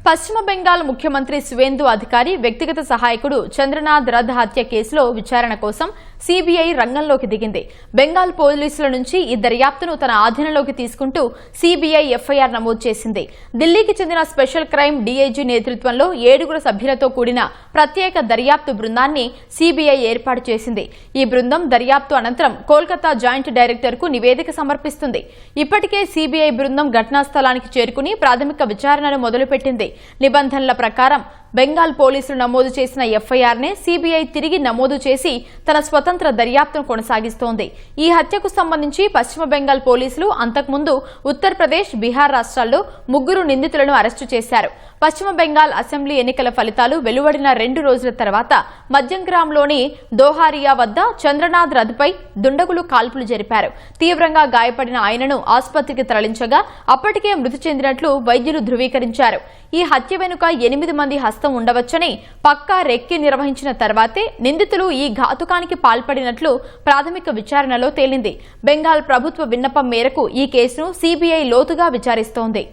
పశ్చిమ బెంగాల్ ముఖ్యమంత్రి సువేందు అధికారి వ్యక్తిగత సహాయకుడు చంద్రనాథ్ రథ్ హత్య కేసులో విచారణ కోసం సీబీఐ రంగంలోకి దిగింది. బెంగాల్ పోలీసుల నుంచి ఈ దర్యాప్తును తన ఆధీనంలోకి తీసుకుంటూ సీబీఐ ఎఫ్ఐఆర్ నమోదు చేసింది. ఢిల్లీకి చెందిన స్పెషల్ క్రైమ్ డీఐజీ నేతృత్వంలో 7 సభ్యులతో కూడిన ప్రత్యేక దర్యాప్తు బృందాన్ని సీబీఐ ఏర్పాటు చేసింది. ఈ బృందం దర్యాప్తు అనంతరం కోల్కతా జాయింట్ డైరెక్టర్ కు నివేదిక సమర్పిస్తుంది. ఇప్పటికే సీబీఐ బృందం ఘటనా స్థలానికి చేరుకుని ప్రాథమిక విచారణను మొదలుపెట్టింది. నిబంధనల ప్రకారం బెంగాల్ పోలీసులు నమోదు చేసిన ఎఫ్ఐఆర్ నే సీబీఐ తిరిగి నమోదు చేసి తన స్వతంత్ర దర్యాప్తును కొనసాగిస్తోంది. ఈ హత్యకు సంబంధించి పశ్చిమ బెంగాల్ పోలీసులు అంతకుముందు ఉత్తరప్రదేశ్, బీహార్ రాష్ట్రాల్లో 3 నిందితులను అరెస్టు చేశారు. పశ్చిమ బెంగాల్ అసెంబ్లీ ఎన్నికల ఫలితాలు వెలువడిన 2 రోజుల తర్వాత మధ్యంగ్రామ్లోని దోహారియా వద్ద చంద్రనాథ్ రథ్పై దుండగులు కాల్పులు జరిపారు. తీవ్రంగా గాయపడిన ఆయనను ఆసుపత్రికి తరలించగా అప్పటికే మృతి చెందినట్లు వైద్యులు ధృవీకరించారు. ఈ హత్య వెనుక 8 మంది హస్తం ఉండవచ్చని పక్కా రెక్కి నిర్వహించిన తర్వాతే నిందితులు ఈ ఘాతుకానికి పాల్పడినట్లు ప్రాథమిక విచారణలో తేలింది. బెంగాల్ ప్రభుత్వ విన్నపం మేరకు ఈ కేసును సీబీఐ లోతుగా విచారిస్తోంది.